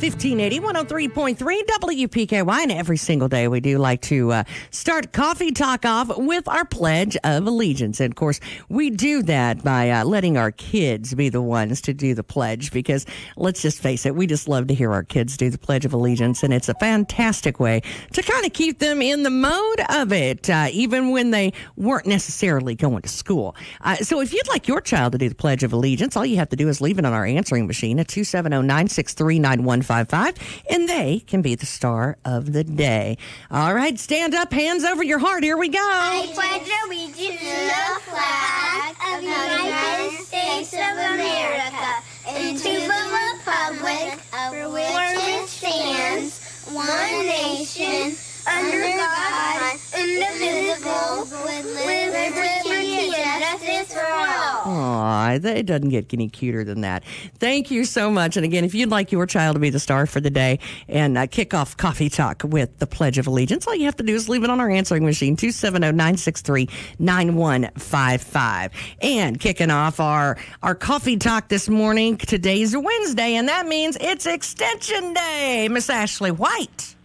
1580, 103.3 WPKY, and every single day we do like to start Coffee Talk off with our Pledge of Allegiance. And, of course, we do that by letting our kids be the ones to do the pledge because, let's just face it, we just love to hear our kids do the Pledge of Allegiance, and it's a fantastic way to kind of keep them in the mode of it, even when they weren't necessarily going to school. So if you'd like your child to do the Pledge of Allegiance, all you have to do is leave it on our answering machine at 270-963-9155. And they can be the star of the day. All right, stand up, hands over your heart. Here we go. I pledge allegiance to the flag of the United States of America and to the republic for which it stands, one nation, under God, indivisible, with liberty and justice for all. Aw, it doesn't get any cuter than that. Thank you so much. And again, if you'd like your child to be the star for the day and kick off Coffee Talk with the Pledge of Allegiance, all you have to do is leave it on our answering machine, 270-963-9155. And kicking off our Coffee Talk this morning, today's Wednesday, and that means it's Extension Day. Miss Ashley White.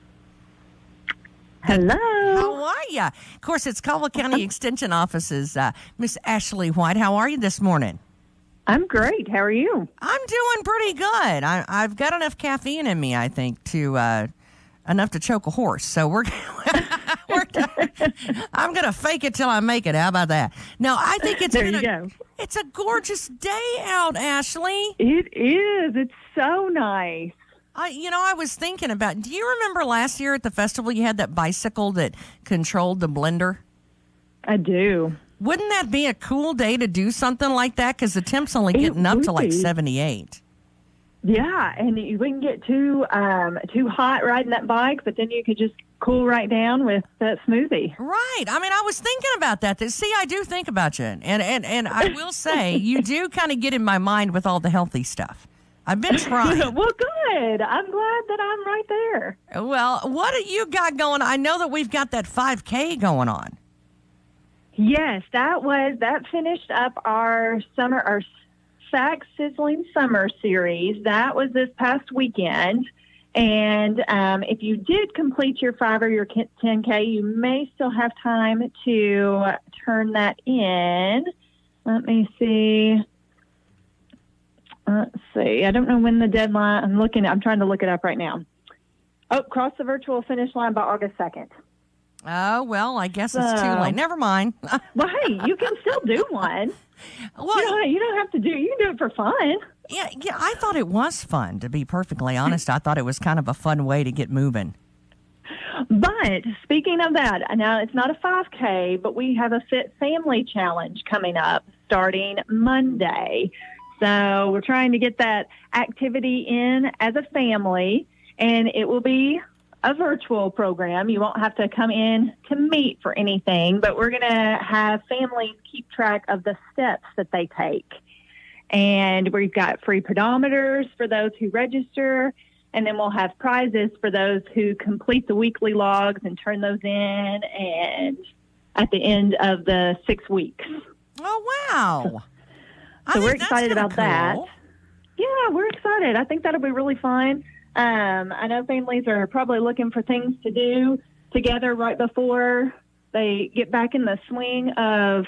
Hello. How are you? Of course, it's Caldwell County Extension Office's Miss Ashley White. How are you this morning? I'm great. How are you? I'm doing pretty good. I've got enough caffeine in me, I think, to enough to choke a horse. So I'm going to fake it till I make it. How about that? No, I think it's it's a gorgeous day out, Ashley. It is. It's so nice. I was thinking about, do you remember last year at the festival you had that bicycle that controlled the blender? I do. Wouldn't that be a cool day to do something like that? Because the temp's only getting up to like 78. Yeah, and you wouldn't get too hot riding that bike, but then you could just cool right down with that smoothie. Right. I mean, I was thinking about that. See, I do think about you. And I will say, you do kind of get in my mind with all the healthy stuff. I've been trying. Well, good. I'm glad that I'm right there. Well, what do you got going? I know that we've got that 5K going on. Yes, that finished up our Sack Sizzling Summer series. That was this past weekend. And if you did complete your 5 or your 10K, you may still have time to turn that in. Let me see. Let's see. I don't know when the deadline. I'm trying to look it up right now. Oh, cross the virtual finish line by August 2nd. Oh, well, I guess it's too late. Never mind. Well, hey, you can still do one. Well, you don't have to do. You can do it for fun. Yeah. I thought it was fun. To be perfectly honest, I thought it was kind of a fun way to get moving. But speaking of that, now it's not a 5K, but we have a Fit Family Challenge coming up starting Monday. So we're trying to get that activity in as a family, and it will be a virtual program. You won't have to come in to meet for anything, but we're going to have families keep track of the steps that they take. And we've got free pedometers for those who register, and then we'll have prizes for those who complete the weekly logs and turn those in and at the end of the 6 weeks. Oh, wow. So we're excited about that. Yeah, we're excited. I think that'll be really fun. I know families are probably looking for things to do together right before they get back in the swing of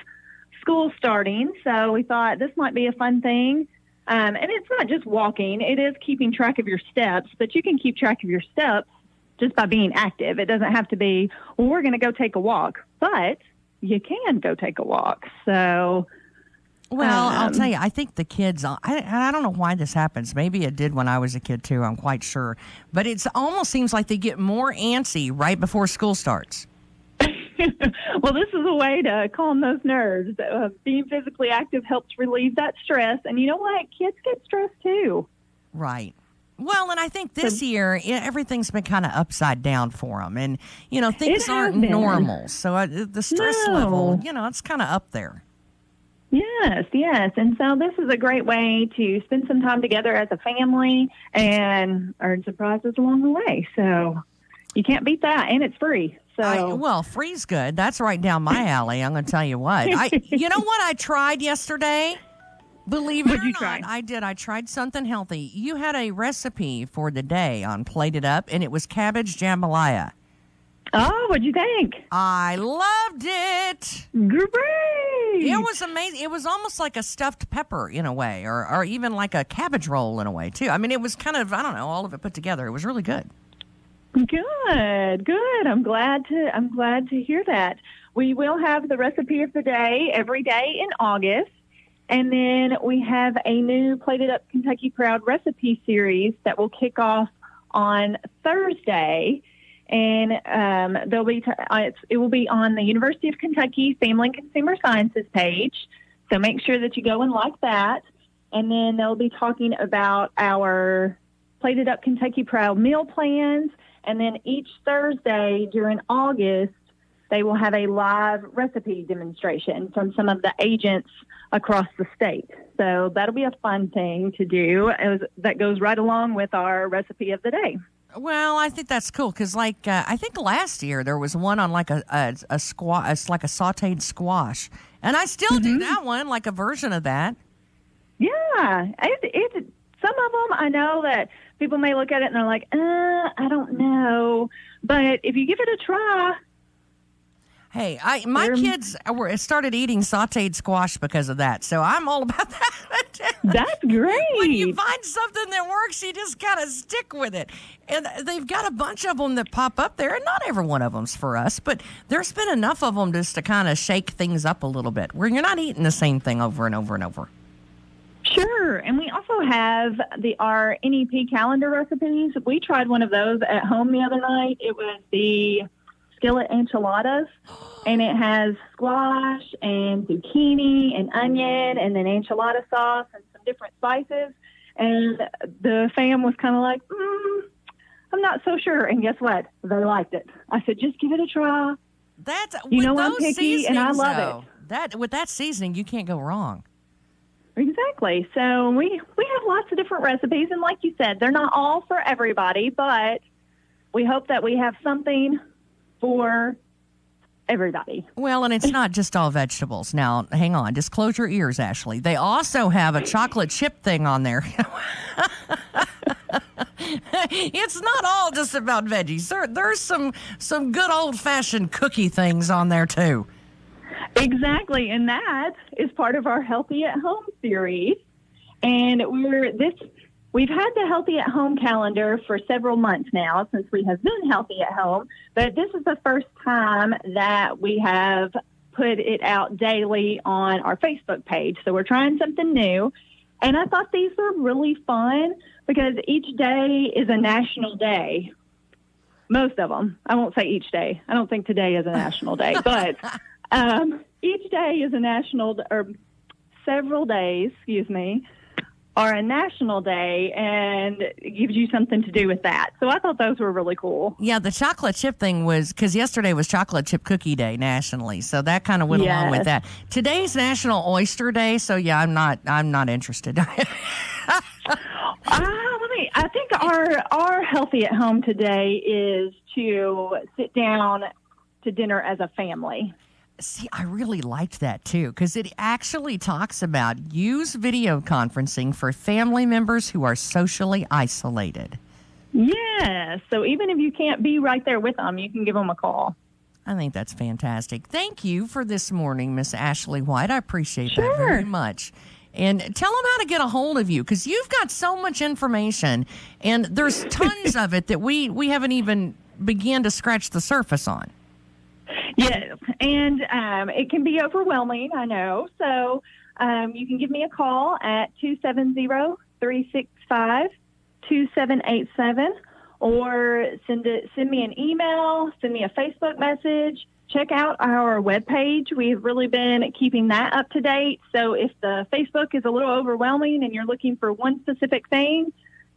school starting. So we thought this might be a fun thing. And it's not just walking. It is keeping track of your steps, but you can keep track of your steps just by being active. It doesn't have to be, well, we're going to go take a walk, but you can go take a walk. So... Well, I'll tell you, I think the kids, I don't know why this happens. Maybe it did when I was a kid, too. I'm quite sure. But it almost seems like they get more antsy right before school starts. Well, this is a way to calm those nerves. Being physically active helps relieve that stress. And you know what? Kids get stressed, too. Right. Well, and I think this year, everything's been kind of upside down for them. And, things aren't normal. So the stress level, it's kind of up there. Yes. And so this is a great way to spend some time together as a family and earn some prizes along the way. So you can't beat that. And it's free. So free's good. That's right down my alley. I'm going to tell you what. You know what I tried yesterday? Believe it What'd or you not, try? I did. I tried something healthy. You had a recipe for the day on Plated Up, and it was cabbage jambalaya. Oh, what'd you think? I loved it. Great! It was amazing. It was almost like a stuffed pepper in a way, or even like a cabbage roll in a way, too. I mean, it was kind of, I don't know, all of it put together. It was really good. Good. I'm glad to hear that. We will have the recipe of the day every day in August. And then we have a new Plated Up Kentucky Proud recipe series that will kick off on Thursday. And it will be on the University of Kentucky Family and Consumer Sciences page. So make sure that you go and like that. And then they'll be talking about our Plated Up Kentucky Proud meal plans. And then each Thursday during August, they will have a live recipe demonstration from some of the agents across the state. So that'll be a fun thing to do that goes right along with our recipe of the day. Well, I think that's cool because, I think last year there was one on like a squash, like a sautéed squash, and I still do that one, like a version of that. Yeah, it's some of them. I know that people may look at it and they're like, I don't know, but if you give it a try. Hey, my kids started eating sautéed squash because of that, so I'm all about that. That's great. When you find something that works, you just gotta stick with it. And they've got a bunch of them that pop up there, and not every one of them's for us, but there's been enough of them just to kind of shake things up a little bit, where you're not eating the same thing over and over and over. Sure, and we also have our NEP calendar recipes. We tried one of those at home the other night. It was the skillet enchiladas, and it has squash and zucchini and onion and then enchilada sauce and some different spices. And the fam was kind of like, I'm not so sure. And guess what? They liked it. I said, just give it a try. I'm picky, and I love it. With that seasoning, you can't go wrong. Exactly. So we have lots of different recipes, and like you said, they're not all for everybody, but we hope that we have something for everybody. Well, and it's not just all vegetables. Now, hang on. Just close your ears, Ashley. They also have a chocolate chip thing on there. It's not all just about veggies. There's some good old-fashioned cookie things on there, too. Exactly, and that is part of our Healthy at Home series. And we've had the Healthy at Home calendar for several months now since we have been healthy at home, but this is the first time that we have put it out daily on our Facebook page. So we're trying something new, and I thought these were really fun because each day is a national day. Most of them. I won't say each day. I don't think today is a national day, but each day is a national, or several days, are a national day, and it gives you something to do with that. So I thought those were really cool. Yeah, the chocolate chip thing was, because yesterday was Chocolate Chip Cookie Day nationally, so that kind of went along with that. Today's National Oyster Day, so yeah, I'm not interested. I think our Healthy at Home today is to sit down to dinner as a family. See, I really liked that, too, because it actually talks about use video conferencing for family members who are socially isolated. Yes. So even if you can't be right there with them, you can give them a call. I think that's fantastic. Thank you for this morning, Miss Ashley White. I appreciate that very much. And tell them how to get a hold of you, because you've got so much information, and there's tons of it that we haven't even begun to scratch the surface on. Yes, and it can be overwhelming, I know. So you can give me a call at 270-365-2787, or send me an email, send me a Facebook message. Check out our webpage. We've really been keeping that up to date. So if the Facebook is a little overwhelming and you're looking for one specific thing,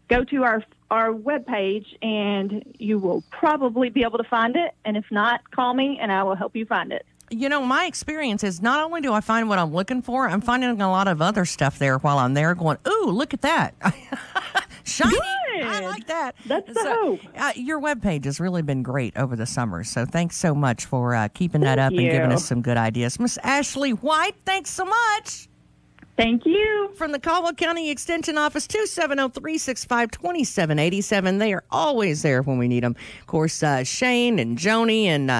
go to our webpage, and you will probably be able to find it. And if not, call me, and I will help you find it. You know, my experience is not only do I find what I'm looking for, I'm finding a lot of other stuff there while I'm there going, ooh, look at that. Shiny. Good. I like that. That's the hope. Your webpage has really been great over the summer, so thanks so much for keeping that up and giving us some good ideas. Miss Ashley White, thanks so much. Thank you. From the Caldwell County Extension Office, 270-365-2787. They are always there when we need them. Of course, Shane and Joni and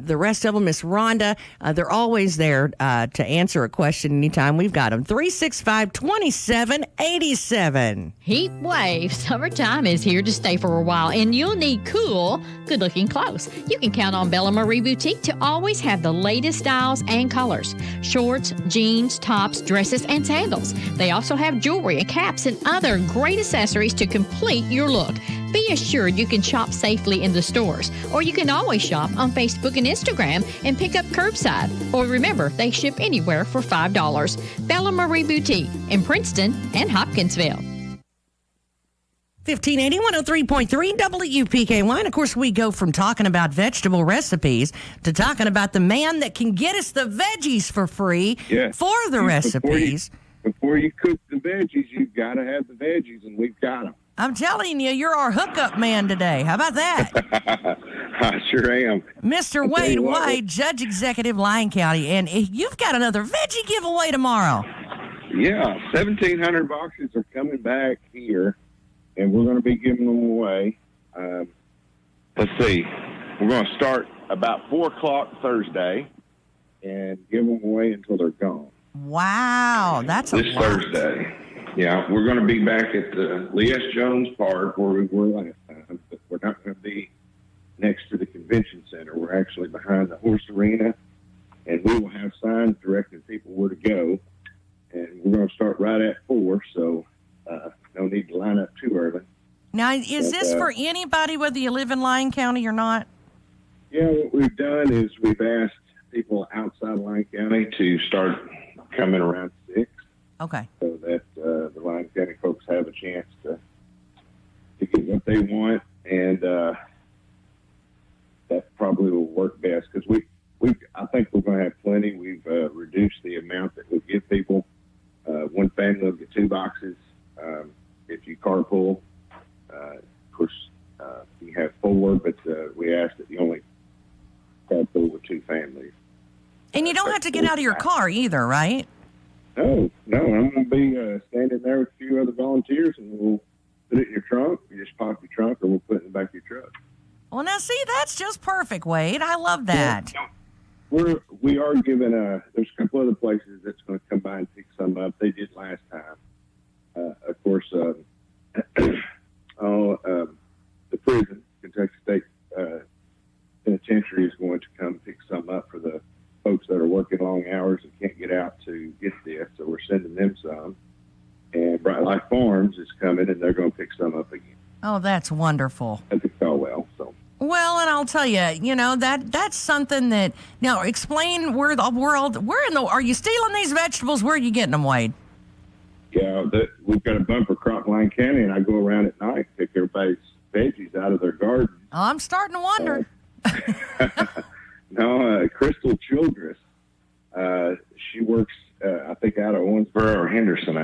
the rest of them, Miss Rhonda, they're always there to answer a question anytime we've got them. 365-2787. Heat wave. Summertime is here to stay for a while, and you'll need cool, good-looking clothes. You can count on Bella Marie Boutique to always have the latest styles and colors. Shorts, jeans, tops, dresses, and sandals. They also have jewelry and caps and other great accessories to complete your look. Be assured you can shop safely in the stores, or you can always shop on Facebook and Instagram and pick up curbside. Or remember, they ship anywhere for $5. Bella Marie Boutique in Princeton and Hopkinsville. 1580, 103.3 WPKY. And of course, we go from talking about vegetable recipes to talking about the man that can get us the veggies for free for the recipes. Before you cook the veggies, you've got to have the veggies, and we've got them. I'm telling you, you're our hookup man today. How about that? I sure am. Mr. Wade White, Judge Executive, Lyon County. And you've got another veggie giveaway tomorrow. Yeah, 1,700 boxes are coming back here, and we're going to be giving them away. Let's see. We're going to start about 4 o'clock Thursday and give them away until they're gone. Wow, that's this Thursday. Yeah, we're going to be back at the Lee S. Jones Park where we were last time, but we're not going to be next to the convention center. We're actually behind the horse arena, and we will have signs directing people where to go. And we're going to start right at 4, so no need to line up too early. Now, is this for anybody, whether you live in Lyon County or not? Yeah, what we've done is we've asked people outside Lyon County to start coming around 6. Okay. So that the Lyon County folks have a chance to get what they want, and that probably will work best because I think we're going to have plenty. We've reduced the amount that we give people. One family will get 2 boxes. If you carpool, of course, you have 4, but we ask that you only carpool with 2 families. And you don't have to get out of your car either, right? No, I'm going to be standing there with a few other volunteers, and we'll put it in your trunk. You just pop your trunk, or we'll put it in the back of your truck. Well, now, see, that's just perfect, Wade. I love that. We are giving there's a couple other places that's going to come by and pick some up. They did last time. Of course, the prison, Kentucky State Penitentiary, is going to come pick some up for the folks that are working long hours and can't get out to get this, so we're sending them some. And Bright Life Farms is coming, and they're going to pick some up again. Oh, that's wonderful. At the Caldwell, so. Well, and I'll tell you, that's something that, now explain where the world, are you stealing these vegetables? Where are you getting them, Wade? Yeah, we've got a bumper crop in Lyon County, and I go around at night and pick everybody's veggies out of their garden. Oh, I'm starting to wonder. No, Crystal Childress, she works, I think, out of Owensboro or Henderson,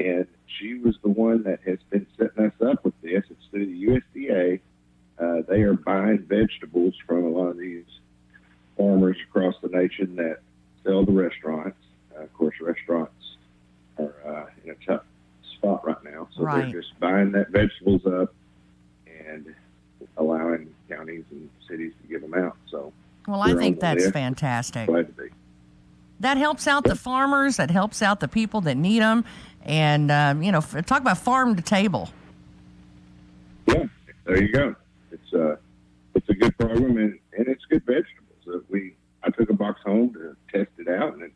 and she was the one that has been setting us up with this. It's through the USDA. They are buying vegetables from a lot of these farmers across the nation that sell to restaurants. Of course, restaurants are in a tough spot right now, so they're just buying that vegetables up and allowing counties and cities to give them out. So, well, I think that's fantastic. Glad to be. That helps out the farmers. That helps out the people that need them. And, talk about farm to table. Yeah, there you go. It's a good program, and it's good vegetables. I took a box home to test it out, and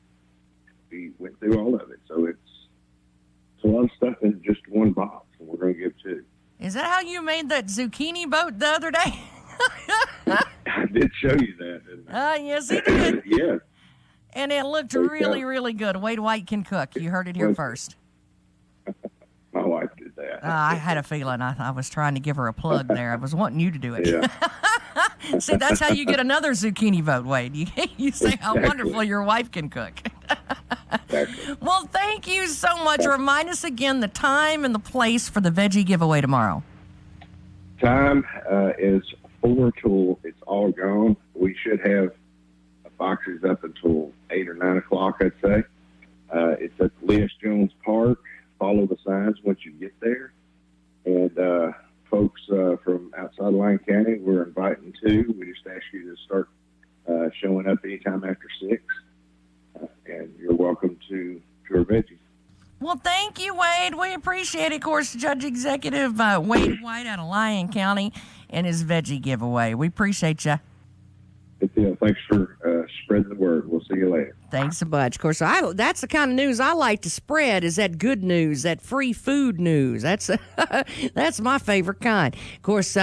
we went through all of it. So it's a lot of stuff in just one box, and we're going to give 2. Is that how you made that zucchini boat the other day? I did show you that, didn't I? Yes, he did. Yeah. And it looked really, really good. Wade White can cook. You heard it here first. My wife did that. I had a feeling. I was trying to give her a plug there. I was wanting you to do it. Yeah. See, that's how you get another zucchini vote, Wade. You say how wonderful your wife can cook. Exactly. Well, thank you so much. Remind us again the time and the place for the veggie giveaway tomorrow. Time is 4 till it's all gone. We should have boxes up until 8 or 9 o'clock, I'd say. It's at Lee S. Jones Park. Follow the signs once you get there. And folks from outside Lyon County, we're inviting too. We just ask you to start showing up anytime after 6. And you're welcome to our Veggie. Well, thank you, Wade. We appreciate it. Of course, Judge Executive Wade White out of Lyon County and his Veggie giveaway. We appreciate you. Good deal. Thanks for spreading the word. We'll see you later. Thanks so much. Of course, that's the kind of news I like to spread, is that good news, that free food news. That's my favorite kind. Of course,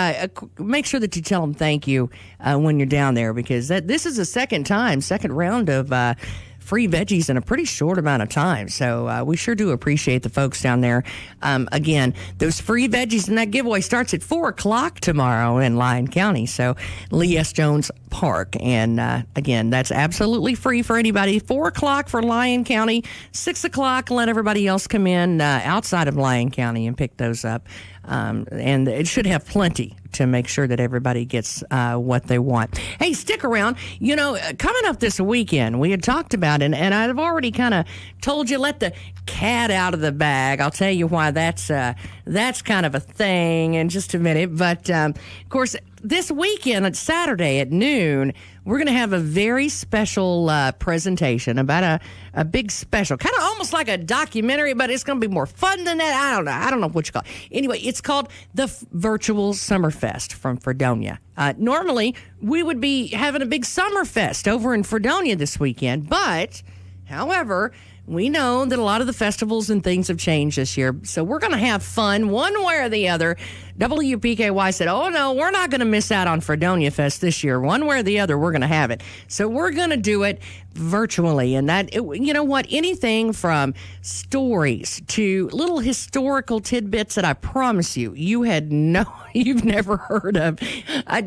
make sure that you tell them thank you when you're down there, because this is the second round of free veggies in a pretty short amount of time. So we sure do appreciate the folks down there. Again, those free veggies and that giveaway starts at 4 o'clock tomorrow in Lyon County. So Lee S. Jones Park. And again, that's absolutely free for anybody. 4 o'clock for Lyon County, 6 o'clock, let everybody else come in outside of Lyon County and pick those up. And it should have plenty to make sure that everybody gets what they want. Hey, stick around. You know, coming up this weekend, we had talked about it, and I've already kind of told you, let the cat out of the bag. I'll tell you why that's kind of a thing in just a minute. But, of course, this weekend, on Saturday at noon, we're going to have a very special presentation about a big special, kind of almost like a documentary, but it's going to be more fun than that. I don't know what you call it. Anyway, it's called the Virtual Summerfest from Fredonia. Normally, we would be having a big Summerfest over in Fredonia this weekend, but, however, we know that a lot of the festivals and things have changed this year, so we're going to have fun one way or the other. WPKY said, oh, no, we're not going to miss out on Fredonia Fest this year. One way or the other, we're going to have it. So we're going to do it virtually. And you know what? Anything from stories to little historical tidbits that I promise you've never heard of,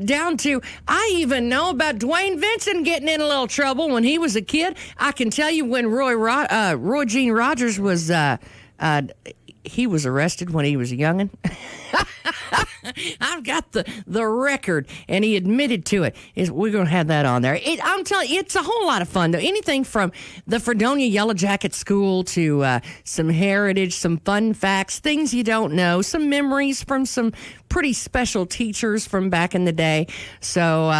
down to, I even know about Dwayne Vincent getting in a little trouble when he was a kid. I can tell you when Roy Gene Rogers was, he was arrested when he was a youngin'. I've got the record, and he admitted to it. We're going to have that on there. I'm telling you, it's a whole lot of fun, though. Anything from the Fredonia Yellow Jacket School to some heritage, some fun facts, things you don't know, some memories from some pretty special teachers from back in the day. So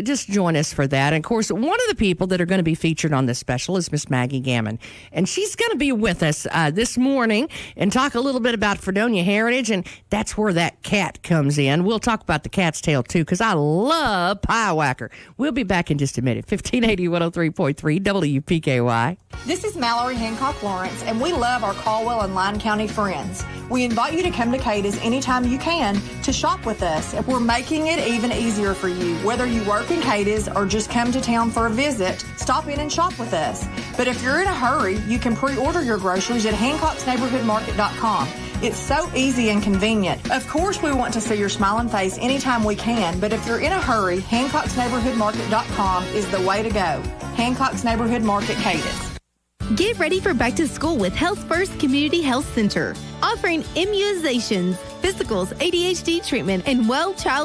just join us for that. And, of course, one of the people that are going to be featured on this special is Miss Maggie Gammon. And she's going to be with us this morning and talk a little bit about Fredonia heritage, and that's where that cat comes in. We'll talk about the Catsdale, too, because I love Pie Whacker. We'll be back in just a minute. 1580 103.3 WPKY. This is Mallory Hancock Lawrence, and we love our Caldwell and Lyon County friends. We invite you to come to Cada's anytime you can to shop with us. We're making it even easier for you. Whether you work in Cada's or just come to town for a visit, stop in and shop with us. But if you're in a hurry, you can pre-order your groceries at Hancock'sNeighborhoodMarket.com. It's so easy and convenient. Of course, we want to see your smiling face anytime we can, but if you're in a hurry, Hancock'sNeighborhoodMarket.com is the way to go. Hancock's Neighborhood Market, Cada's. Get ready for Back to School with Health First Community Health Center, offering immunizations, physicals, ADHD treatment, and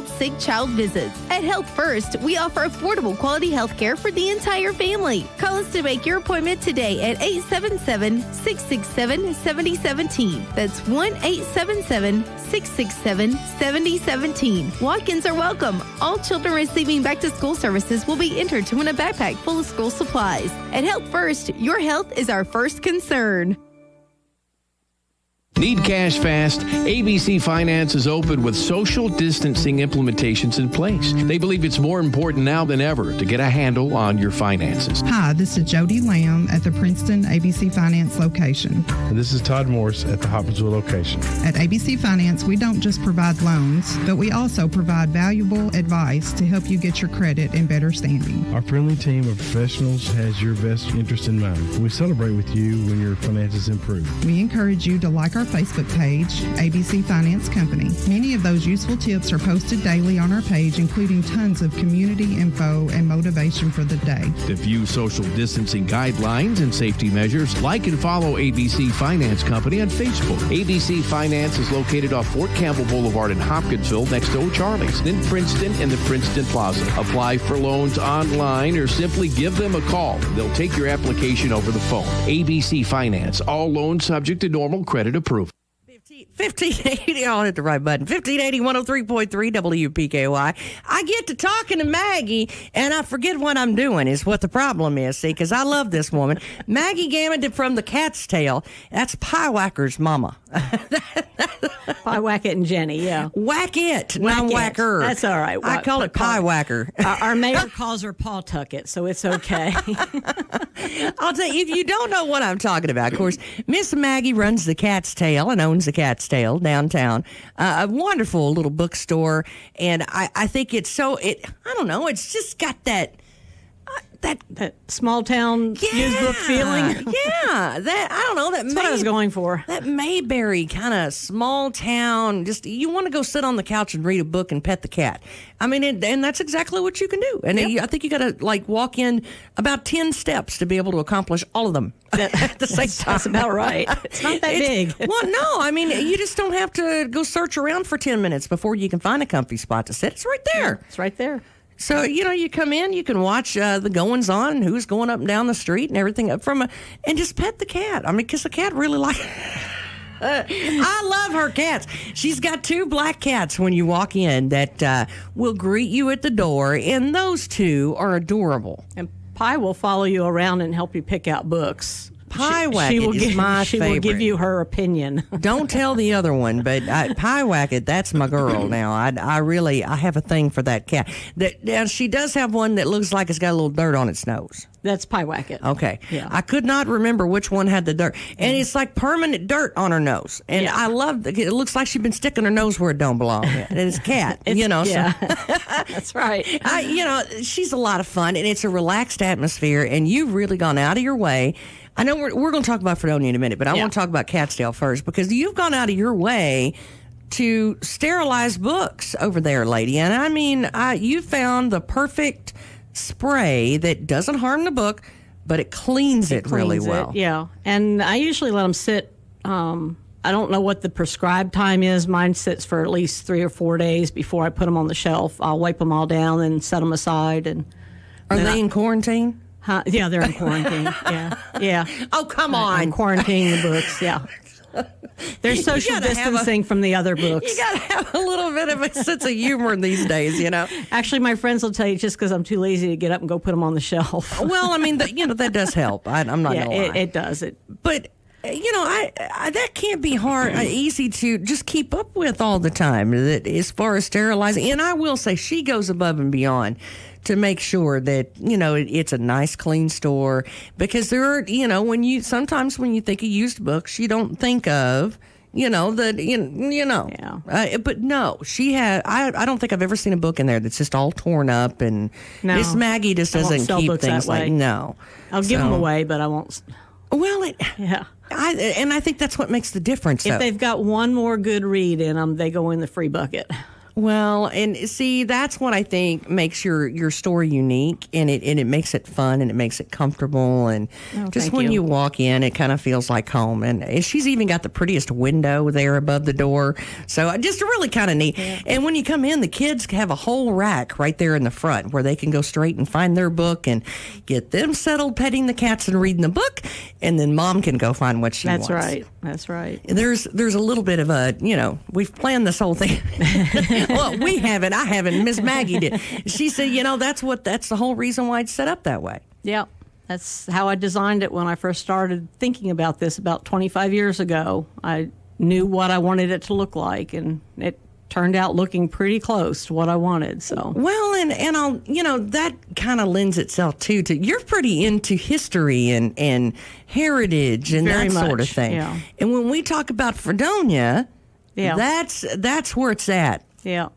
sick child visits. At Health First, we offer affordable quality health care for the entire family. Call us to make your appointment today at 877-667-7017. That's 1-877-667-7017. Walk-ins are welcome. All children receiving Back to School services will be entered to win a backpack full of school supplies. At Health First, your health is our first concern. Need cash fast? ABC Finance is open with social distancing implementations in place. They believe it's more important now than ever to get a handle on your finances. Hi, this is Jody Lamb at the Princeton ABC Finance location. And this is Todd Morse at the Hopkinsville location. At ABC Finance, we don't just provide loans, but we also provide valuable advice to help you get your credit in better standing. Our friendly team of professionals has your best interest in mind. We celebrate with you when your finances improve. We encourage you to like our Facebook page, ABC Finance Company. Many of those useful tips are posted daily on our page, including tons of community info and motivation for the day. To view social distancing guidelines and safety measures, like and follow ABC Finance Company on Facebook. ABC Finance is located off Fort Campbell Boulevard in Hopkinsville next to O'Charlie's, then Princeton and the Princeton Plaza. Apply for loans online or simply give them a call. They'll take your application over the phone. ABC Finance, all loans subject to normal credit approval. 1580, I'll hit the right button. 1580, 103.3 WPKY. I get to talking to Maggie, and I forget what I'm doing is what the problem is, see, because I love this woman. Maggie Gammon from the Catsdale. That's Pie Whacker's mama. Pie Whackett and Jenny, yeah. Whack it, not whacker. That's all right. I call it Pie Whacker. Our mayor calls her Paw Tuckett, so it's okay. I'll tell you, if you don't know what I'm talking about, of course, Miss Maggie runs the Catsdale and owns the Catsdale downtown. A wonderful little bookstore, and I think it's I don't know, it's just got that small town used book feeling. Yeah, I don't know. That's what I was going for. That Mayberry kind of small town. Just you want to go sit on the couch and read a book and pet the cat. I mean, and that's exactly what you can do. And I think you got to walk in about 10 steps to be able to accomplish all of them at the same time. That's about right. It's not that big. Well, no, I mean, you just don't have to go search around for 10 minutes before you can find a comfy spot to sit. It's right there. Yeah, it's right there. So, you come in, you can watch the goings on and who's going up and down the street and everything and just pet the cat. I mean, because the cat really likes I love her cats. She's got 2 black cats when you walk in that will greet you at the door, and those 2 are adorable. And Pie will follow you around and help you pick out books. Pie Whackett is my favorite. She will give you her opinion. Don't tell the other one, but Pie Whackett, that's my girl now. I have a thing for that cat. Now, she does have one that looks like it's got a little dirt on its nose. That's Pie Whackett. Okay. Yeah. I could not remember which one had the dirt. And it's like permanent dirt on her nose. And I love it. Looks like she's been sticking her nose where it don't belong. And it's a cat, Yeah. So. That's right. She's a lot of fun, and it's a relaxed atmosphere, and you've really gone out of your way. I know we're going to talk about Fredonia in a minute, but I want to talk about Catsdale first, because you've gone out of your way to sterilize books over there, lady. And I mean, you found the perfect spray that doesn't harm the book, but it cleans it really well. Yeah. And I usually let them sit. I don't know what the prescribed time is. Mine sits for at least 3 or 4 days before I put them on the shelf. I'll wipe them all down and set them aside. And are they in quarantine? Yeah, they're in quarantine. Yeah. Oh, come on. I'm quarantining the books, yeah. They're social distancing from the other books. You got to have a little bit of a sense of humor these days, Actually, my friends will tell you just because I'm too lazy to get up and go put them on the shelf. Well, I mean, that does help. I'm not going to lie. It does. But that can't be easy to just keep up with all the time. That as far as sterilizing, and I will say she goes above and beyond to make sure that it's a nice, clean store, because there are sometimes when you think of used books, you don't think of but no, she had. I don't think I've ever seen a book in there that's just all torn up, and Miss Maggie just doesn't keep things like no. I'll give them away, but I won't. Well, I think that's what makes the difference. If they've got one more good read in them, they go in the free bucket. Well, and see, that's what I think makes your store unique, and it makes it fun, and it makes it comfortable, and just when you walk in, it kind of feels like home. And she's even got the prettiest window there above the door, so just really kind of neat. Yeah. And when you come in, the kids have a whole rack right there in the front where they can go straight and find their book and get them settled, petting the cats and reading the book, and then Mom can go find what she wants. That's right. There's a little bit of we've planned this whole thing. Well, we haven't. I haven't. Miss Maggie did. She said, that's the whole reason why it's set up that way. Yeah. That's how I designed it when I first started thinking about this about 25 years ago. I knew what I wanted it to look like, and it turned out looking pretty close to what I wanted. So well, and I'll that kind of lends itself to you're pretty into history and heritage and very that much, sort of thing. Yeah. And when we talk about Fredonia, that's where it's at. Yeah.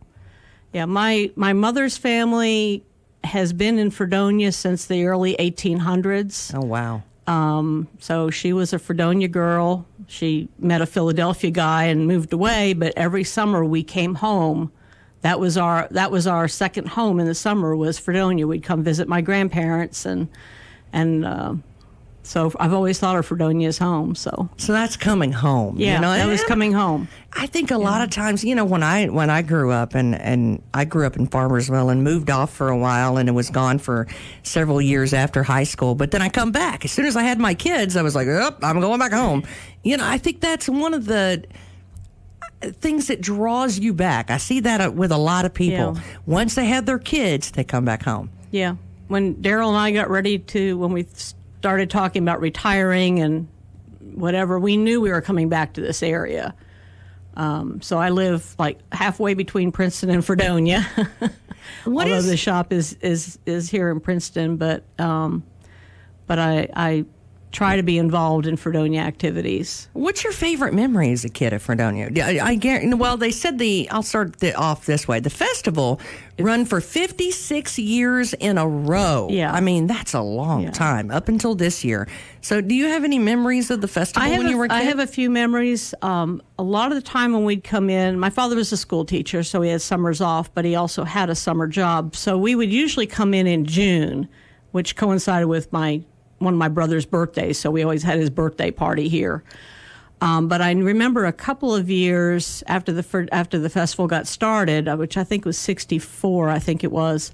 My mother's family has been in Fredonia since the early 1800s. Oh wow. So she was a Fredonia girl, She met a Philadelphia guy and moved away, but every summer we came home. That was our second home in the summer was Fredonia. We'd come visit my grandparents, and so I've always thought of Fredonia as home. So that's coming home. Yeah, you know? That was coming home. I think a lot of times, you know, when I grew up and I grew up in Farmersville and moved off for a while and was gone for several years after high school, but then I come back. As soon as I had my kids, I was like, oh, I'm going back home. You know, I think that's one of the things that draws you back. I see that with a lot of people. Yeah. Once they have their kids, they come back home. Yeah. When Daryl and I got ready when we started talking about retiring and whatever, we knew we were coming back to this area. So I live like halfway between Princeton and Fredonia. Although the shop is here in Princeton, but I try to be involved in Fredonia activities. What's your favorite memory as a kid of Fredonia? I guarantee. Well, they said I'll start off this way. The festival run for 56 years in a row. Yeah. I mean, that's a long time, up until this year. So do you have any memories of the festival when you were a kid? I have a few memories. A lot of the time when we'd come in, my father was a school teacher, so he had summers off, but he also had a summer job. So we would usually come in June, which coincided with one of my brother's birthdays, so we always had his birthday party here. But I remember a couple of years after the festival got started, which I think was 1964, I think it was,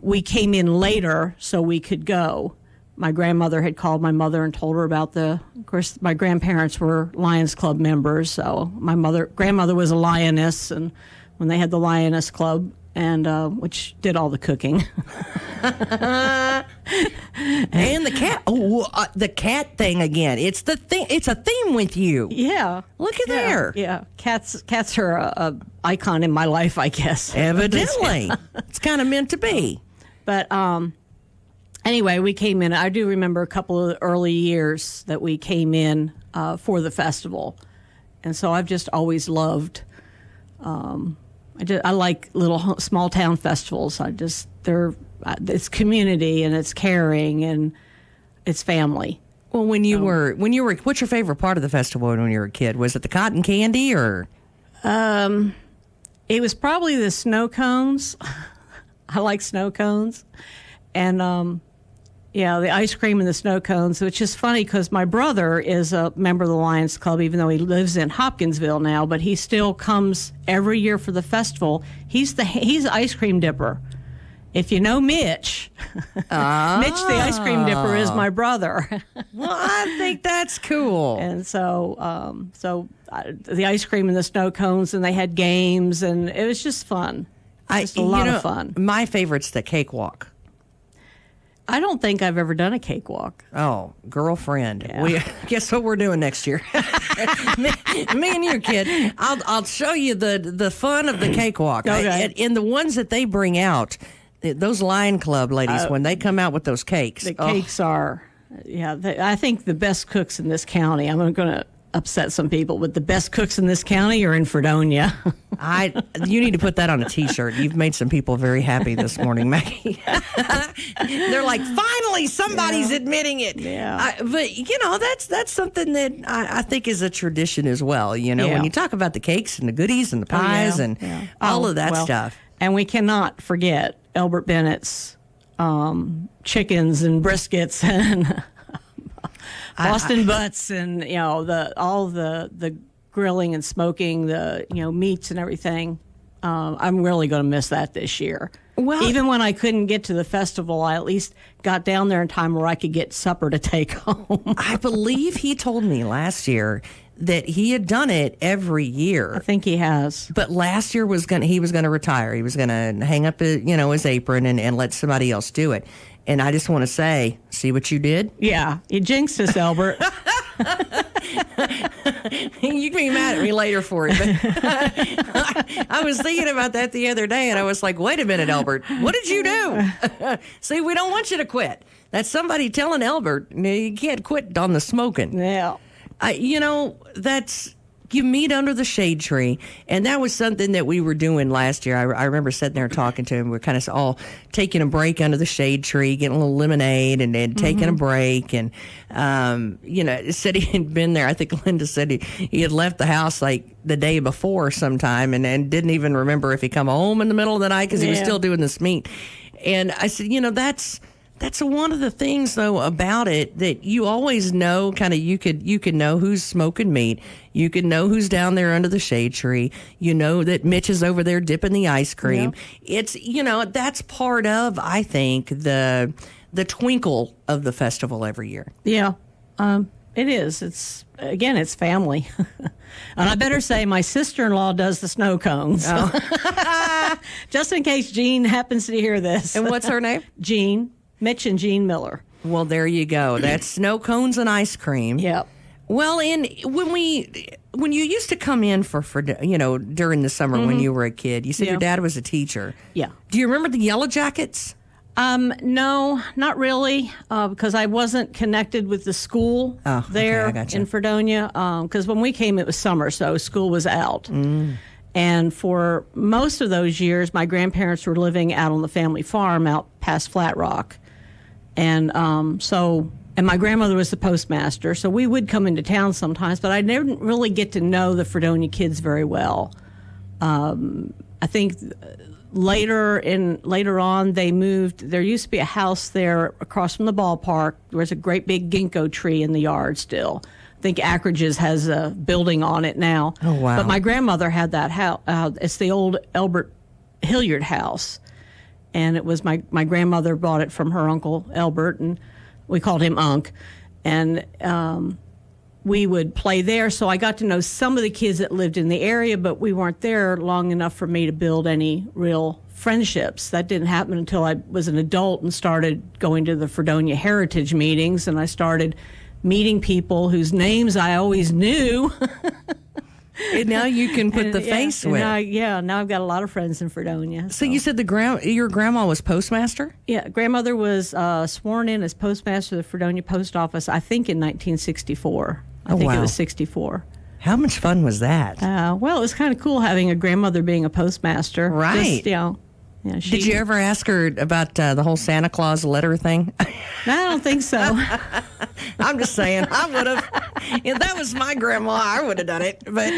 we came in later so we could go. My grandmother had called my mother and told her about of course, my grandparents were Lions Club members, so my grandmother was a lioness, and when they had the Lioness Club, and which did all the cooking. And the cat. Oh, the cat thing again. It's the thing. It's a theme with you. Yeah. Look at there. Yeah. Cats are a icon in my life, I guess. Evidently, it's kind of meant to be. But anyway, we came in. I do remember a couple of early years that we came in for the festival, and so I've just always loved. I like little small town festivals. It's community and it's caring and it's family. Well, when you were, what's your favorite part of the festival when you were a kid? Was it the cotton candy or? It was probably the snow cones. I like snow cones, and the ice cream and the snow cones, which is funny because my brother is a member of the Lions Club, even though he lives in Hopkinsville now, but he still comes every year for the festival. He's the ice cream dipper. If you know Mitch, Mitch the ice cream dipper is my brother. Well, I think that's cool. And so, the ice cream and the snow cones, and they had games, and it was just fun. Just a lot of fun. My favorite's the cakewalk. I don't think I've ever done a cakewalk. Oh, girlfriend. Yeah. Guess what we're doing next year? me and you, kid. I'll show you the fun of the cakewalk. Okay. And the ones that they bring out, those Lion Club ladies, when they come out with those cakes. The cakes are, I think the best cooks in this county. I'm going to upset some people, but the best cooks in this county are in Fredonia. You need to put that on a T-shirt. You've made some people very happy this morning, Maggie. They're like, finally, somebody's admitting it. Yeah. But that's something that I think is a tradition as well. You know, when you talk about the cakes and the goodies and the pies and all of that stuff. And we cannot forget Elbert Bennett's chickens and briskets and Boston butts and all the grilling and smoking, the meats and everything. I'm really going to miss that this year. Well, even when I couldn't get to the festival, I at least got down there in time where I could get supper to take home. I believe he told me last year that he had done it every year. I think he has. But last year he was going to retire. He was going to hang up his apron and let somebody else do it. And I just want to say, see what you did? Yeah, you jinxed us, Albert. You can be mad at me later for it. But I was thinking about that the other day, and I was like, wait a minute, Albert. What did you do? See, we don't want you to quit. That's somebody telling Albert, you can't quit on the smoking. Yeah. That's you meet under the shade tree. And that was something that we were doing last year. I remember sitting there talking to him. We're kind of all taking a break under the shade tree, getting a little lemonade and then taking a break. And, said he had been there. I think Linda said he had left the house like the day before sometime and didn't even remember if he come home in the middle of the night because he was still doing this meat. And I said, that's one of the things, though, about it that you always know. Kind of, you could know who's smoking meat. You could know who's down there under the shade tree. You know that Mitch is over there dipping the ice cream. Yeah. It's that's part of, I think, the twinkle of the festival every year. Yeah, it is. It's family. And I better say, my sister-in-law does the snow cones. Oh. Just in case Jean happens to hear this. And what's her name? Jean. Mitch and Jean Miller. Well, there you go. That's snow cones and ice cream. Yep. Well, and when you used to come in for during the summer when you were a kid, you said your dad was a teacher. Yeah. Do you remember the Yellow Jackets? No, not really, because I wasn't connected with the school there in Fredonia. Because when we came, it was summer, so school was out. Mm. And for most of those years, my grandparents were living out on the family farm out past Flat Rock. And and my grandmother was the postmaster, so we would come into town sometimes, but I didn't really get to know the Fredonia kids very well. I think later on they moved. There used to be a house there across from the ballpark. There was a great big ginkgo tree in the yard still. I think Ackridge's has a building on it now. Oh, wow. But my grandmother had that house. It's the old Elbert Hilliard house. And it was my grandmother bought it from her uncle Elbert, and we called him Unc. And we would play there. So I got to know some of the kids that lived in the area, but we weren't there long enough for me to build any real friendships. That didn't happen until I was an adult and started going to the Fredonia Heritage meetings, and I started meeting people whose names I always knew. And now you can put the face with. Now I've got a lot of friends in Fredonia. So you said your grandma was postmaster? Yeah, grandmother was sworn in as postmaster of the Fredonia Post Office, I think in 1964. I think it was 64. How much fun was that? Well, it was kind of cool having a grandmother being a postmaster. Right. Just, did you ever ask her about the whole Santa Claus letter thing? No, I don't think so. I'm just saying, I would have. If that was my grandma, I would have done it. But,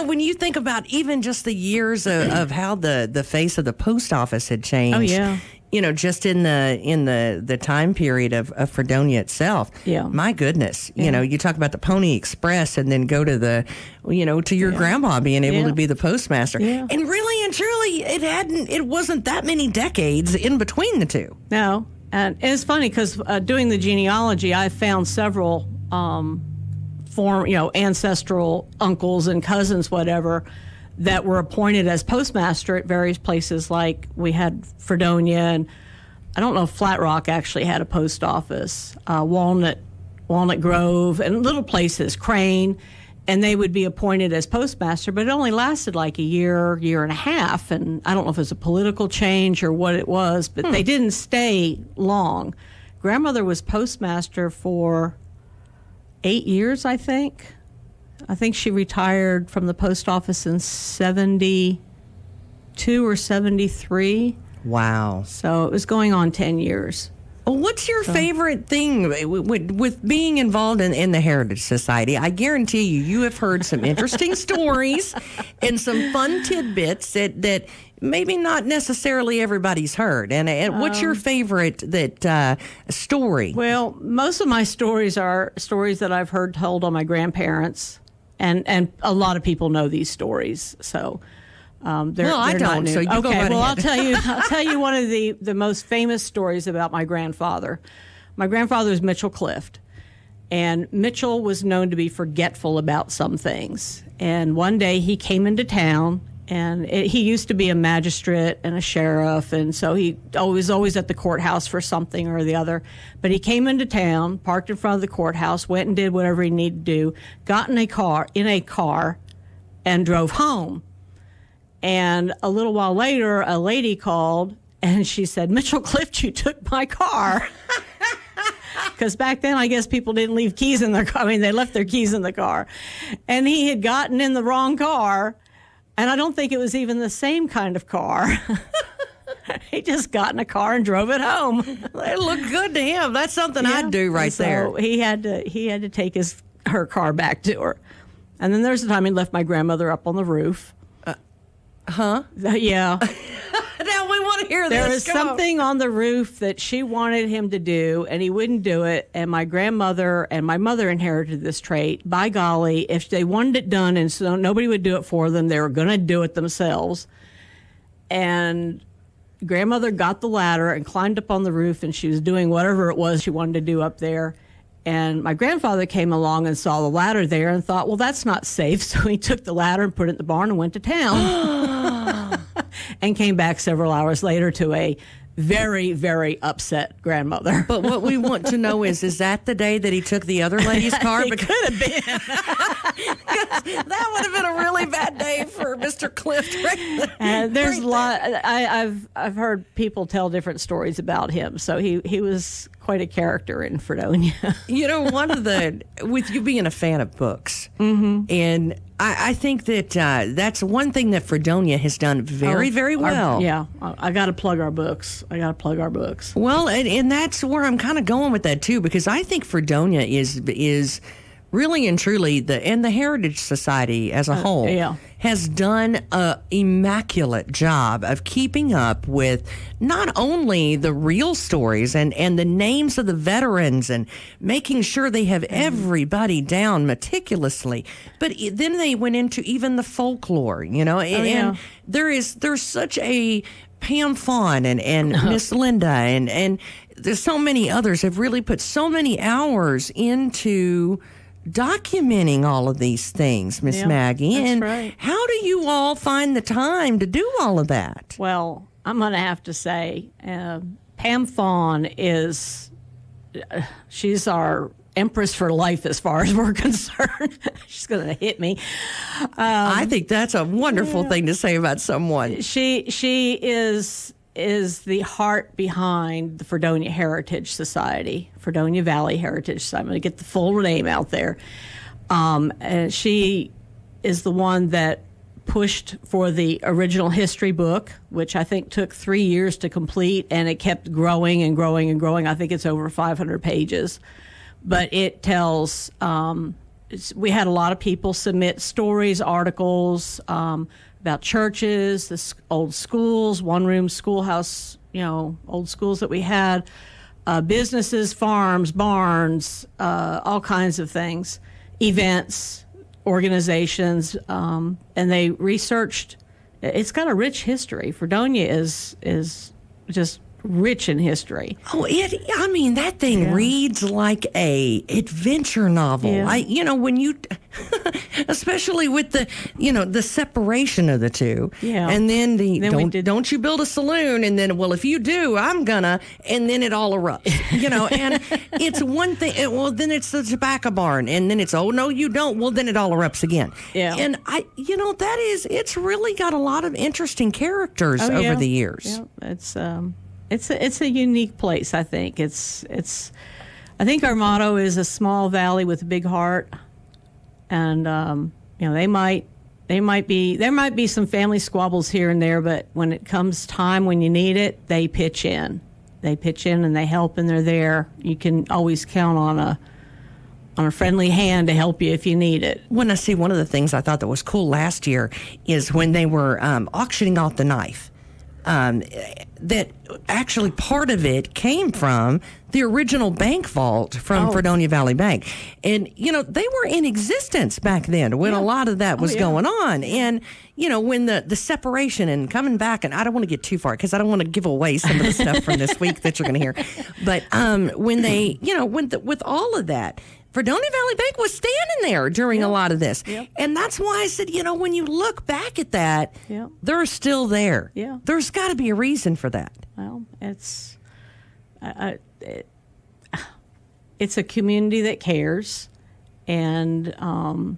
when you think about even just the years of how the face of the post office had changed. Oh, yeah. Just in the time period of Fredonia itself. Yeah. My goodness. Yeah. You talk about the Pony Express and then go to to your grandma being able to be the postmaster. Yeah. And really and truly, it wasn't that many decades in between the two. No. And it's funny because doing the genealogy, I found several ancestral uncles and cousins, whatever, that were appointed as postmaster at various places. Like we had Fredonia, and I don't know if Flat Rock actually had a post office, Walnut Grove, and little places, Crane, and they would be appointed as postmaster, but it only lasted like a year and a half, and I don't know if it was a political change or what it was, but they didn't stay long. Grandmother was postmaster for 8 years, I think. I think she retired from the post office in 72 or 73. Wow. So it was going on 10 years. Well, what's your favorite thing with being involved in the Heritage Society? I guarantee you have heard some interesting stories and some fun tidbits that maybe not necessarily everybody's heard. And what's your favorite story? Well, most of my stories are stories that I've heard told on my grandparents. And a lot of people know these stories, so they're I don't. So you go right ahead. I'll tell you one of the most famous stories about my grandfather. My grandfather was Mitchell Clift, and Mitchell was known to be forgetful about some things. And one day he came into town, and he used to be a magistrate and a sheriff, and so he was always at the courthouse for something or the other. But he came into town, parked in front of the courthouse, went and did whatever he needed to do, got in a car, and drove home. And a little while later, a lady called, and she said, "Mitchell Clift, you took my car." because back then I guess people didn't leave keys in their car. I mean, they left their keys in the car. And he had gotten in the wrong car, and I don't think it was even the same kind of car. He just got in a car and drove it home. It looked good to him. That's something I'd do right there. So he had to take her car back to her. And then there's the time he left my grandmother up on the roof. Huh? Yeah. Now we want to hear this. There was something on the roof that she wanted him to do, and he wouldn't do it. And my grandmother and my mother inherited this trait. By golly, if they wanted it done and so nobody would do it for them, they were going to do it themselves. And grandmother got the ladder and climbed up on the roof, and she was doing whatever it was she wanted to do up there. And my grandfather came along and saw the ladder there and thought, well, that's not safe. So he took the ladder and put it in the barn and went to town. And came back several hours later to a very, very upset grandmother. But what we want to know is that the day that he took the other lady's car? It could have been. That would have been a really bad day for Mr. Clift. There's a lot. I've heard people tell different stories about him. So he was quite a character in Fredonia. You know, with you being a fan of books, and I think that that's one thing that Fredonia has done very, very well. I got to plug our books. Well, and that's where I'm kind of going with that too, because I think Fredonia is really and truly the Heritage Society as a whole has done an immaculate job of keeping up with not only the real stories and the names of the veterans and making sure they have everybody down meticulously, but then they went into even the folklore, and there's such a Pam Fawn and Miss Linda and there's so many others have really put so many hours into documenting all of these things, Miss Maggie. That's and right. How do you all find the time to do all of that? Well, I'm going to have to say, Pam Fawn she's our empress for life as far as we're concerned. She's going to hit me. I think that's a wonderful thing to say about someone. She is the heart behind the Fredonia Heritage Society, Fredonia Valley Heritage Society. I'm going to get the full name out there. And she is the one that pushed for the original history book, which I think took 3 years to complete, and it kept growing and growing and growing. I think it's over 500 pages. But it tells, we had a lot of people submit stories, articles, about churches, the old schools, one-room schoolhouse, old schools that we had, businesses, farms, barns, all kinds of things, events, organizations, and they researched. It's got a rich history. Fredonia is just rich in history. Oh, that thing reads like a adventure novel. Yeah. When you, especially with the separation of the two. Yeah. And then don't you build a saloon, and then, well, if you do, I'm gonna, and then it all erupts. And it's one thing. Then it's the tobacco barn, and then it's, oh no, you don't. Well, then it all erupts again. Yeah. And it's really got a lot of interesting characters over the years. Yeah. It's a unique place. I think I think our motto is a small valley with a big heart, and there might be some family squabbles here and there, but when it comes time when you need it, they pitch in and they help, and they're there. You can always count on a friendly hand to help you if you need it. When I see one of the things I thought that was cool last year is when they were auctioning off the knife. That actually part of it came from the original bank vault from Fredonia Valley Bank. And, they were in existence back then when a lot of that was going on. And, when the separation and coming back, and I don't want to get too far because I don't want to give away some of the stuff from this week that you're going to hear. But when they, with all of that, Fredonia Valley Bank was standing there during a lot of this. Yep. And that's why I said, when you look back at that, they're still there. Yeah. There's got to be a reason for that. Well, it's a community that cares, and I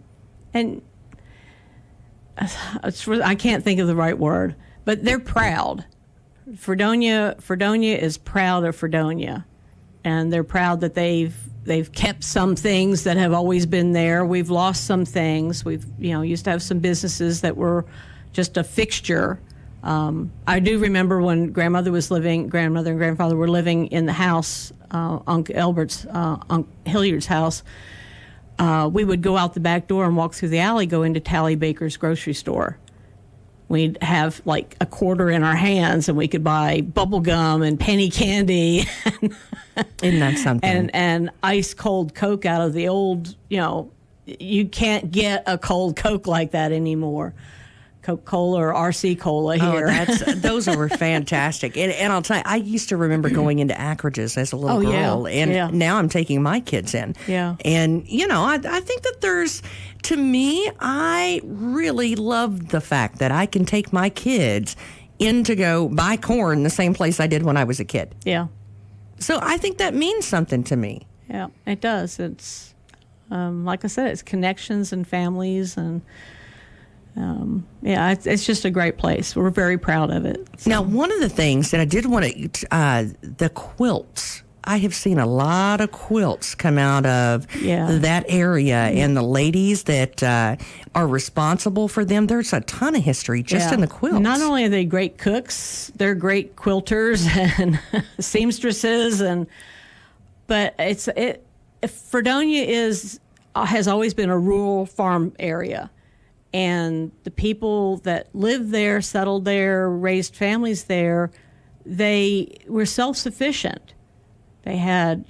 can't think of the right word, but they're proud. Fredonia is proud of Fredonia. and they're proud that they've kept some things that have always been there. We've lost some things. We've used to have some businesses that were just a fixture. I do remember when grandmother and grandfather were living in the house, Uncle Elbert's, Uncle Hilliard's house. We would go out the back door and walk through the alley, go into Tally Baker's grocery store. We'd have like a quarter in our hands, and we could buy bubble gum and penny candy. Isn't that something? And ice cold Coke out of the old, you can't get a cold Coke like that anymore. Coca-Cola or RC Cola here. Those were fantastic. And I'll tell you, I used to remember going into Acridge's as a little girl. And now I'm taking my kids in. Yeah. And, I think that to me, I really love the fact that I can take my kids in to go buy corn the same place I did when I was a kid. Yeah. So I think that means something to me. Yeah, it does. It's, like I said, it's connections and families and... it's just a great place. We're very proud of it. So. Now, one of the things that I did want to, the quilts. I have seen a lot of quilts come out of that area, and the ladies that are responsible for them, there's a ton of history just in the quilts. Not only are they great cooks, they're great quilters and seamstresses, but Fredonia has always been a rural farm area. And the people that lived there, settled there, raised families there, they were self-sufficient. They had,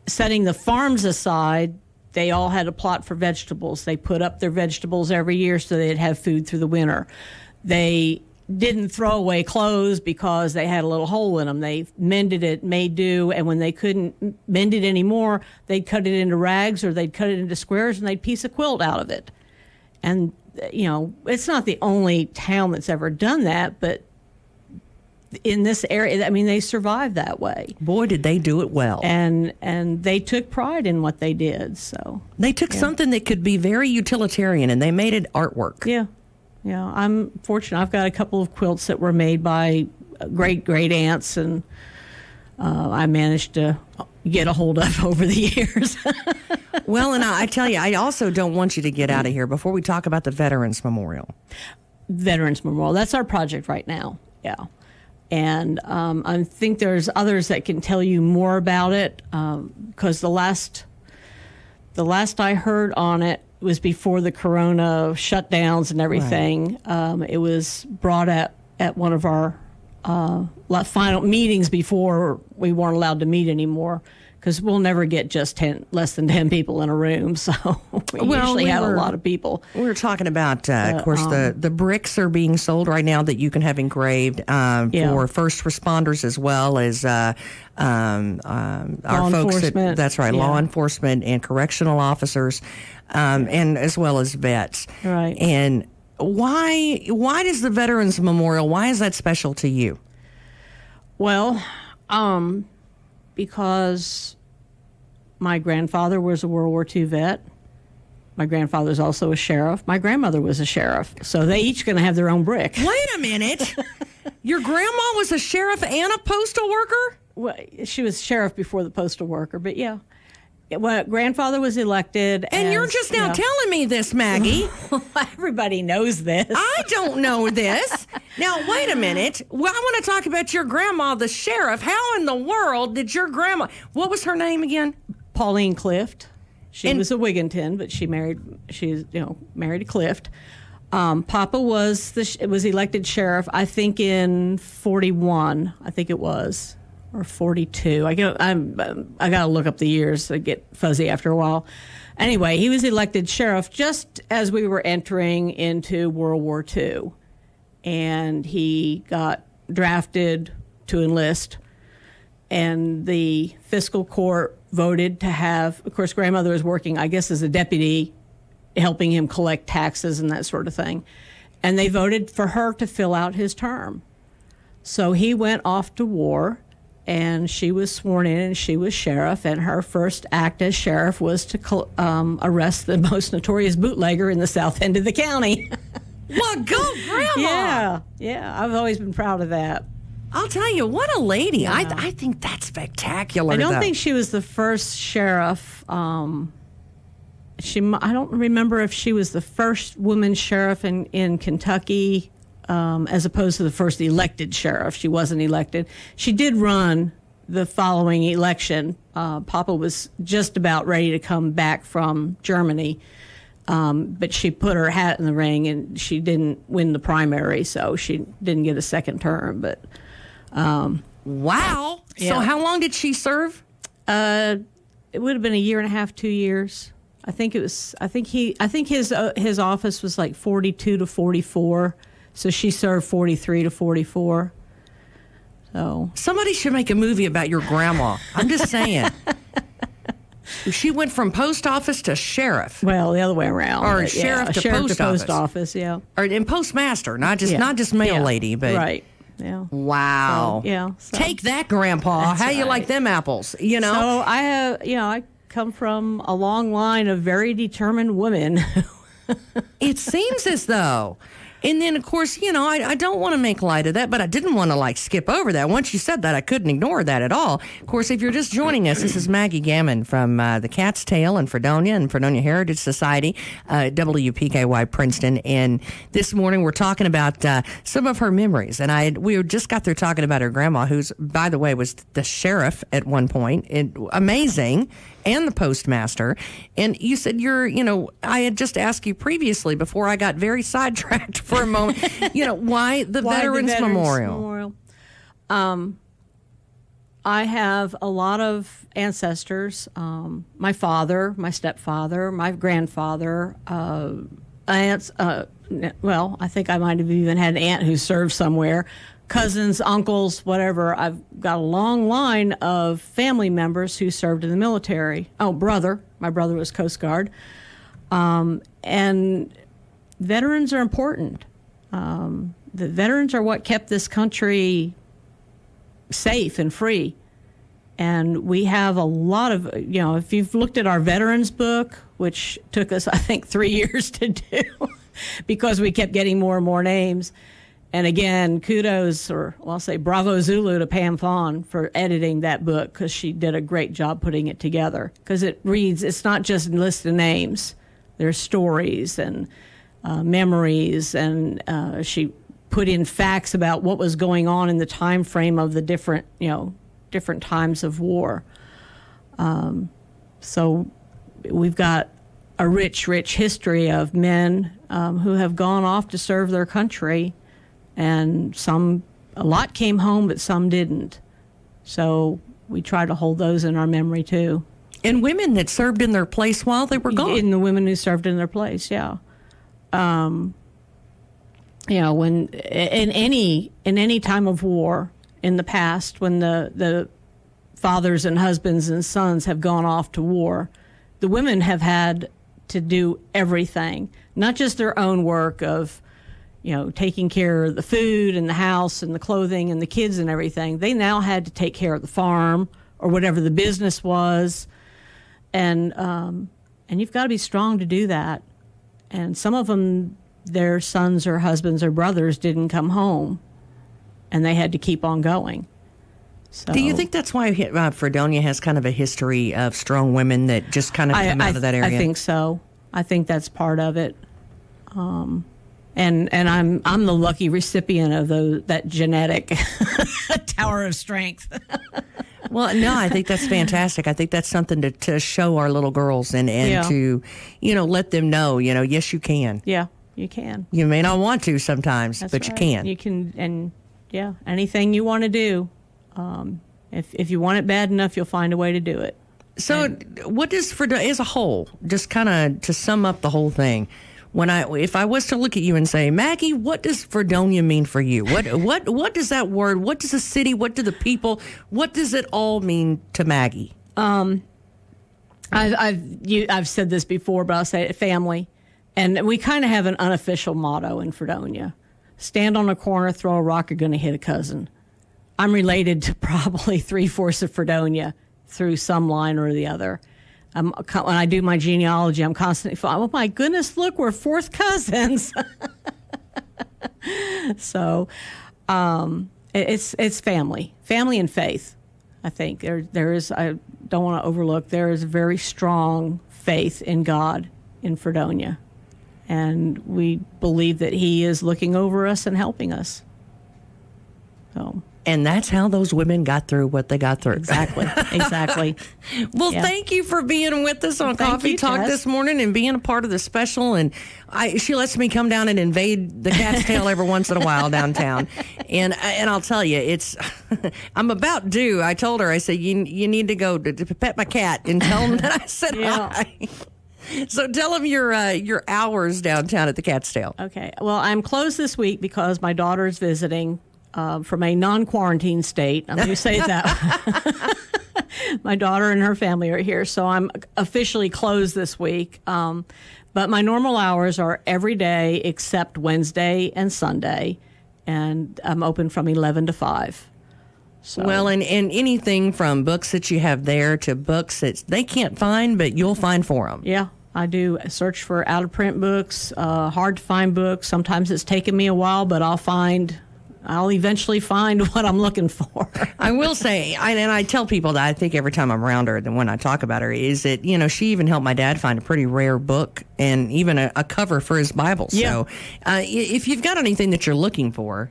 setting the farms aside, they all had a plot for vegetables. They put up their vegetables every year so they'd have food through the winter. They didn't throw away clothes because they had a little hole in them. They mended it, made do, and when they couldn't mend it anymore, they'd cut it into rags or they'd cut it into squares and they'd piece a quilt out of it. And, it's not the only town that's ever done that, but in this area, they survived that way. Boy, did they do it well. And they took pride in what they did. So they took something that could be very utilitarian and they made it artwork. Yeah. Yeah, I'm fortunate. I've got a couple of quilts that were made by great aunts, and I managed to get a hold of over the years. Well, and I tell you, I also don't want you to get out of here before we talk about the Veterans Memorial. Veterans Memorial, that's our project right now. Yeah, and I think there's others that can tell you more about it because the last I heard on it was before the corona shutdowns and everything. Right. It was brought at one of our final meetings before we weren't allowed to meet anymore because we'll never get just less than 10 people in a room. So we usually have a lot of people. We were talking about, of course, the bricks are being sold right now that you can have engraved for first responders as well as our folks. That's right, law enforcement and correctional officers. And as well as vets. Right. And why does the Veterans Memorial, why is that special to you? Well, because my grandfather was a World War II vet. My grandfather's also a sheriff. My grandmother was a sheriff. So they each going to have their own brick. Wait a minute. Your grandma was a sheriff and a postal worker? Well, she was sheriff before the postal worker, but yeah. Well, grandfather was elected. And you're just now telling me this, Maggie. Everybody knows this. I don't know this. Now, wait a minute. Well, I want to talk about your grandma, the sheriff. How in the world did your grandma, what was her name again? Pauline Clift. She was a Wigginton, but she's married to Clift. Papa was elected sheriff, I think in 41, I think it was. Or 42. I got to look up the years. I get fuzzy after a while. Anyway, he was elected sheriff just as we were entering into World War II. And he got drafted to enlist. And the fiscal court voted to have, of course, grandmother was working, I guess, as a deputy, helping him collect taxes and that sort of thing. And they voted for her to fill out his term. So he went off to war. And she was sworn in, and she was sheriff. And her first act as sheriff was to arrest the most notorious bootlegger in the south end of the county. Well, go, Grandma! Yeah. I've always been proud of that. I'll tell you, what a lady. Yeah. I think that's spectacular. I don't think she was the first sheriff. I don't remember if she was the first woman sheriff in Kentucky, as opposed to the first elected sheriff. She wasn't elected. She did run the following election. Papa was just about ready to come back from Germany, but she put her hat in the ring, and she didn't win the primary, so she didn't get a second term. But wow! Yeah. So how long did she serve? It would have been 1.5 2 years. I think his office was like 42 to 44, so she served 43 to 44. So somebody should make a movie about your grandma. I'm just saying. She went from post office to sheriff. Well, the other way around. Or sheriff to post office, yeah. Or in postmaster, not just mail lady, but right. Yeah. Wow. So, take that, Grandpa. How you like them apples? You know. So I come from a long line of very determined women. It seems as though. And then, of course, I don't want to make light of that, but I didn't want to, skip over that. Once you said that, I couldn't ignore that at all. Of course, if you're just joining us, this is Maggie Gammon from the Catsdale in Fredonia and Fredonia Heritage Society, WPKY Princeton. And this morning, we're talking about some of her memories. And we just got through talking about her grandma, who's, by the way, was the sheriff at one point. Amazing. And the postmaster. And you said I had just asked you previously before I got very sidetracked for a moment, why the Veterans Memorial? I have a lot of ancestors. My father, my stepfather, my grandfather, aunts. Well, I think I might have even had an aunt who served somewhere. Cousins, uncles, whatever. I've got a long line of family members who served in the military. Oh, brother. My brother was Coast Guard. And veterans are important. The veterans are what kept this country safe and free. And we have a lot of, if you've looked at our veterans book, which took us, I think, 3 years to do because we kept getting more and more names. And again, kudos, I'll say bravo Zulu to Pam Fawn for editing that book, because she did a great job putting it together. Because it's not just a list of names. There's stories and memories, and she put in facts about what was going on in the time frame of the different times of war. So we've got a rich history of men who have gone off to serve their country. And a lot came home, but some didn't. So we try to hold those in our memory, too. And women that served in their place while they were gone. And the women who served in their place, yeah. When in any time of war in the past, when the fathers and husbands and sons have gone off to war, the women have had to do everything, not just their own work of taking care of the food and the house and the clothing and the kids and everything. They now had to take care of the farm or whatever the business was. And you've got to be strong to do that. And some of them, their sons or husbands or brothers didn't come home, and they had to keep on going. So, do you think that's why Fredonia has kind of a history of strong women that just kind of come out of that area? I think so. I think that's part of it. And I'm the lucky recipient of that genetic tower of strength. Well, no, I think that's fantastic. I think that's something to show our little girls and to, let them know, yes, you can. Yeah, you can. You may not want to sometimes, but right. You can. You can, and anything you want to do. If you want it bad enough, you'll find a way to do it. So what does Fredonia as a whole, just kind of to sum up the whole thing, if I was to look at you and say, Maggie, what does Fredonia mean for you? What does that word? What does the city? What do the people? What does it all mean to Maggie? I've said this before, but I'll say it: family, and we kind of have an unofficial motto in Fredonia: stand on a corner, throw a rock, you're going to hit a cousin. I'm related to probably 3/4 of Fredonia through some line or the other. When I do my genealogy, I'm constantly, oh my goodness, look, we're fourth cousins. So, It's family and faith. I think there is. I don't want to overlook. There is very strong faith in God in Fredonia, and we believe that He is looking over us and helping us. So. And that's how those women got through what they got through. Exactly. Well, thank you for being with us on Coffee Talk this morning and being a part of the special. And she lets me come down and invade the Catsdale every once in a while downtown. And I'll tell you, I'm about due. I told her, I said, you need to go to pet my cat and tell them that I said hi. So tell them your hours downtown at the Catsdale. Okay. Well, I'm closed this week because my daughter's visiting. From a non-quarantine state. I'm going to say that. My daughter and her family are here, so I'm officially closed this week. But my normal hours are every day except Wednesday and Sunday, and I'm open from 11 to 5. So. Well, and anything from books that you have there to books that they can't find, but you'll find for them. Yeah. I do search for out-of-print books, hard-to-find books. Sometimes it's taken me a while, but I'll eventually find what I'm looking for. I will say, and I tell people that I think every time I'm around her, and when I talk about her, is that, she even helped my dad find a pretty rare book and even a cover for his Bible. Yeah. So if you've got anything that you're looking for,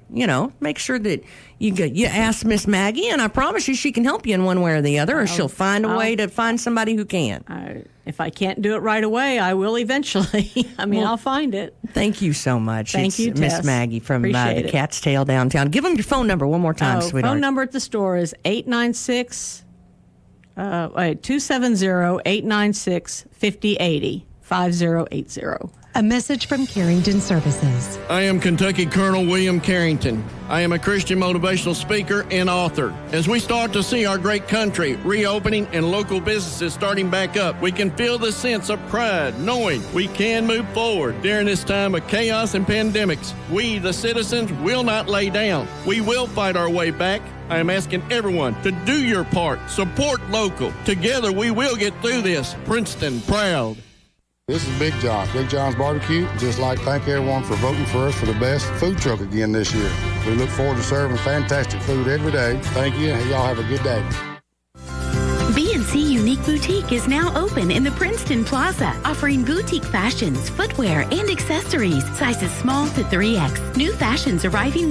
make sure that you ask Miss Maggie, and I promise you she can help you in one way or the other, or she'll find a way to find somebody who can. If I can't do it right away, I will eventually. I'll find it. Thank you so much. Thank you, Miss Maggie from the Catsdale downtown. Give them your phone number one more time, sweetheart. Phone number at the store is 270-896-5080, 5080. A message from Carrington Services. I am Kentucky Colonel William Carrington. I am a Christian motivational speaker and author. As we start to see our great country reopening and local businesses starting back up, we can feel the sense of pride knowing we can move forward. During this time of chaos and pandemics, we, the citizens, will not lay down. We will fight our way back. I am asking everyone to do your part. Support local. Together we will get through this. Princeton proud. This is Big John, Big John's Barbecue. Just like to thank everyone for voting for us for the best food truck again this year. We look forward to serving fantastic food every day. Thank you, and y'all have a good day. B&C Unique Boutique is now open in the Princeton Plaza, offering boutique fashions, footwear, and accessories, sizes small to 3X. New fashions arriving